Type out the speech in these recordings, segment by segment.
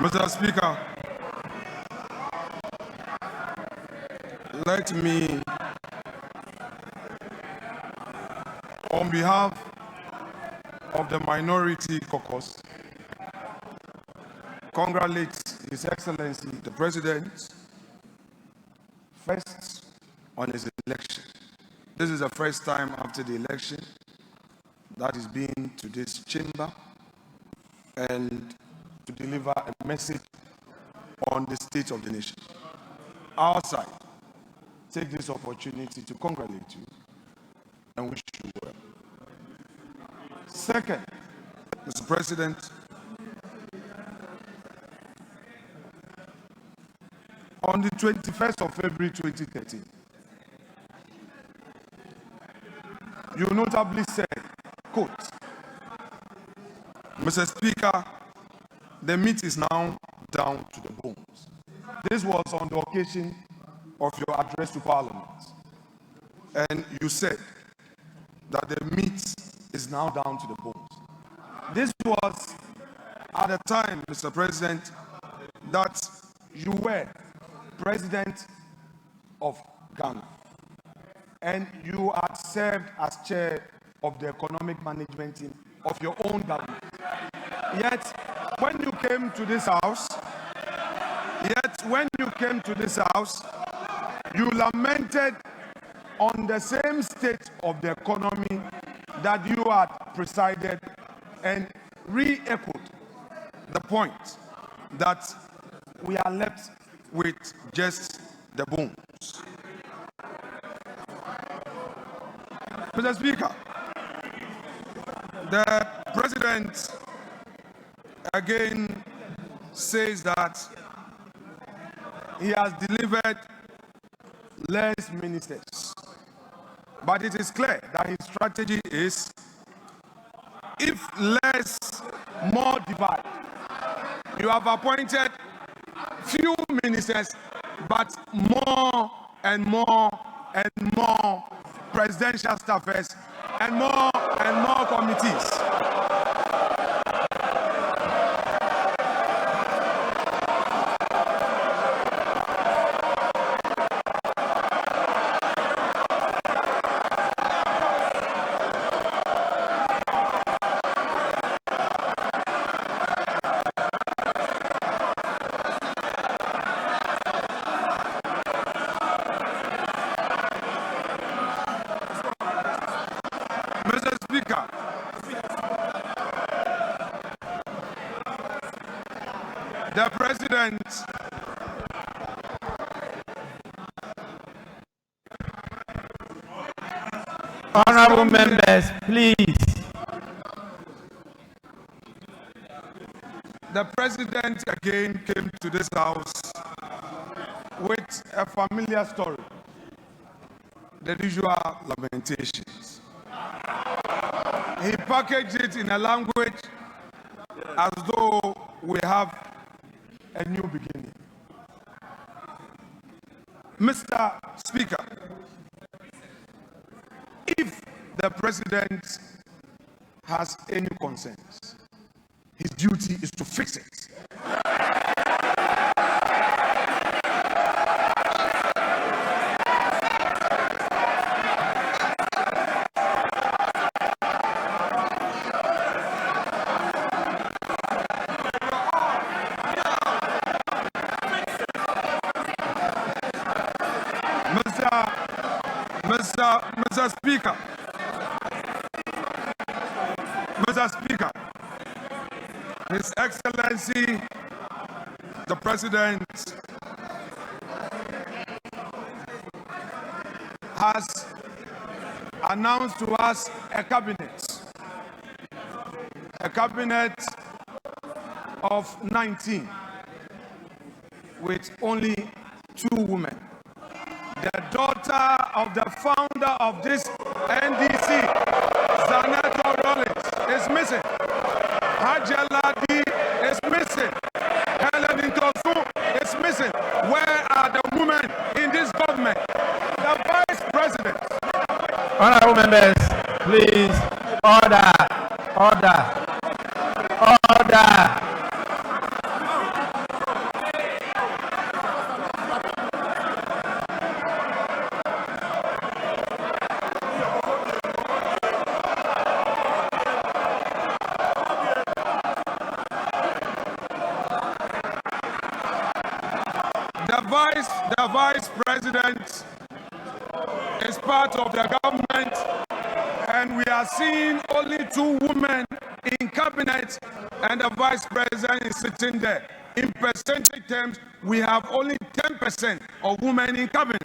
Mr. Speaker, let me, on behalf of the Minority Caucus, congratulate His Excellency the President first on his election. This is the first time after the election that he's been to this chamber and to deliver a message on the state of the nation. Our side, take this opportunity to congratulate you and wish you well. Second, Mr. President, on the 21st of February 2013, you notably said, quote, Mr. Speaker, the meat is now down to the bones. This was on the occasion of your address to Parliament. And you said that the meat is now down to the bones. This was at the time, Mr. President, that you were President of Ghana. And you had served as chair of the economic management team of your own government. Yet, when you came to this house, you lamented on the same state of the economy that you had presided and re-echoed the point that we are left with just the bones. Mr. Speaker, the President again says that he has delivered less ministers. But it is clear that his strategy is, if less, more divide. You have appointed few ministers, but more and more and more presidential staffers and more committees. The President Honorable members, please. The President again came to this house with a familiar story, the usual lamentations. He packaged it in a language as though we have a new beginning. Mr. Speaker, if the President has any concerns, his duty is to fix it. Mr. Speaker, His Excellency, the President, has announced to us a cabinet of 19 with only 2 women. The daughter of the founder of this NDC, Zaneto Rollins, is missing. Hajaladi is missing. Helen Ntosu is missing. Where are the women in this government? The Vice President. Honorable members, please, order. vice president is part of the government, and we are seeing only 2 women in cabinet, and the vice president is sitting there. In percentage terms, we have only 10% of women in cabinet.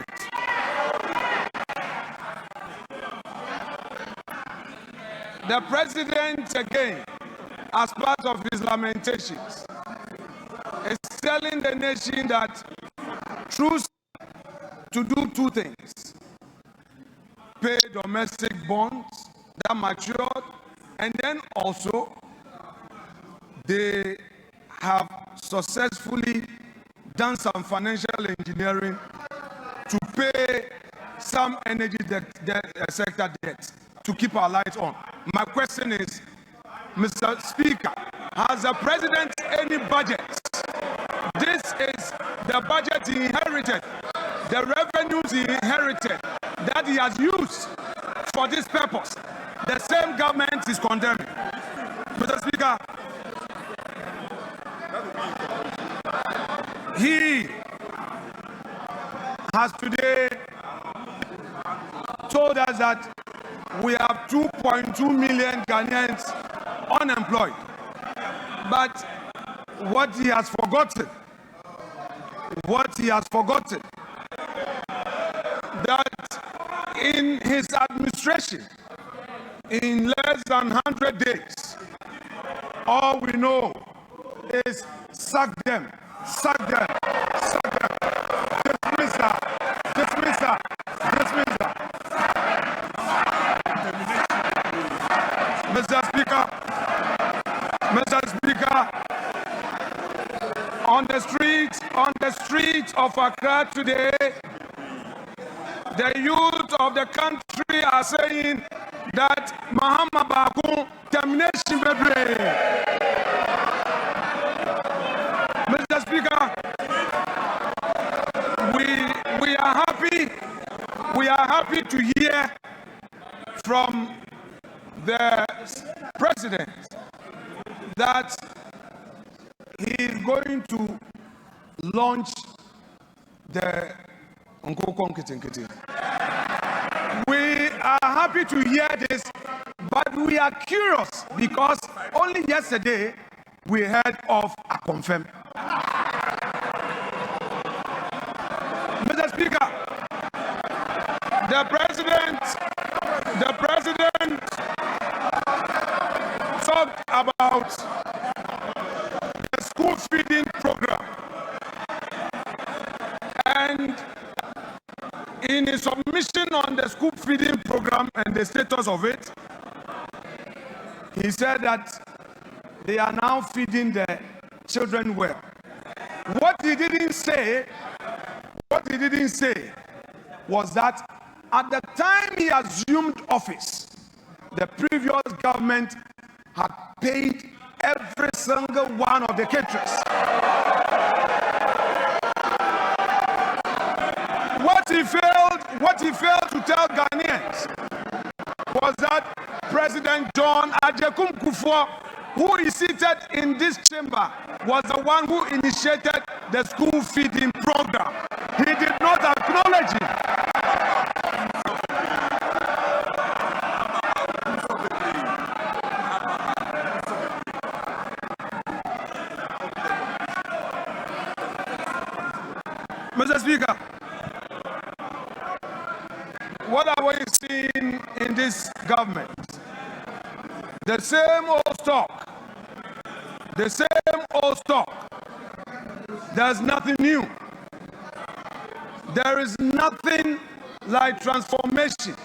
The president, again, as part of his lamentations, is telling the nation that choose to do 2 things: pay domestic bonds that matured, and then also they have successfully done some financial engineering to pay some energy sector debt to keep our lights on. My question is, Mr. Speaker, has the president any budget? This is the budget he inherited, the revenues he inherited that he has used for this purpose. The same government is condemning. Mr. Speaker, he has today told us that we have 2.2 million Ghanaians unemployed. But what he has forgotten, that in his administration, in less than 100 days, all we know is sack them, sack them, sack them, dismiss her, dismiss her, dismiss her. Mr. Speaker, on the streets of Accra today, the youth of the country are saying that Mahama Baako Terminations Bebree. Mr. Speaker, we are happy to hear from the president that he is going to launch the We are happy to hear this, but we are curious because only yesterday we heard of a confirm. Mr. Speaker, the president talked about the school feeding program, and in his submission on the school feeding program and the status of it, he said that they are now feeding the children well. What he didn't say was that at the time he assumed office, the previous government had paid every single one of the caterers. What he failed to tell Ghanaians was that President John Ajekum Kufuor, who is seated in this chamber, was the one who initiated the school feeding program. He did not acknowledge it. Mr. Speaker, what are we seeing in this government? The same old stock. The same old stock. There's nothing new. There is nothing like transformation.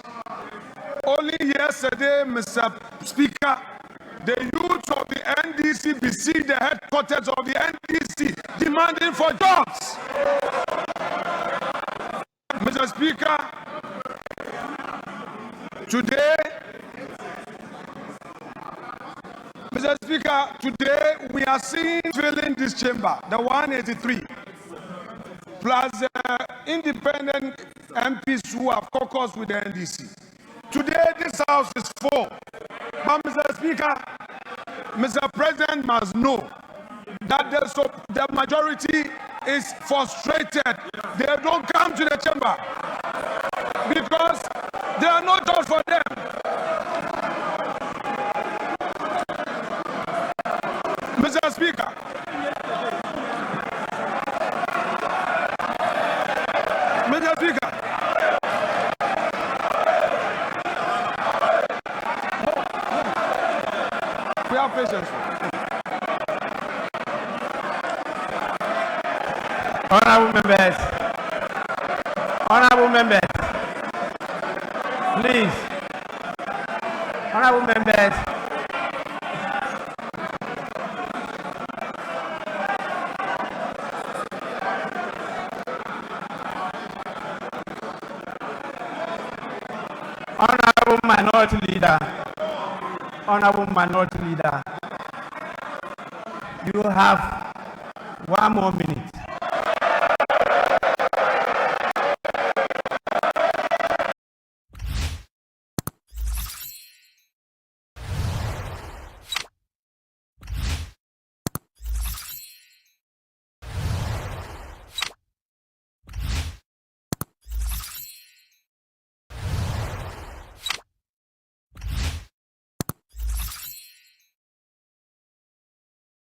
Only yesterday, Mr. Speaker, the youth of the NDC besieged the headquarters of the NDC demanding for jobs. Mr. Speaker, today we are filling this chamber, the 183, plus independent MPs who have caucused with the NDC. Today this house is full. But Mr. Speaker, Mr. President must know that the majority is frustrated, they don't come to the chamber because there are no jobs for them. Mr. Speaker, Mr. Speaker, we have patience. Honorable members, please, honorable members, honorable minority leader, you have 1 more minute.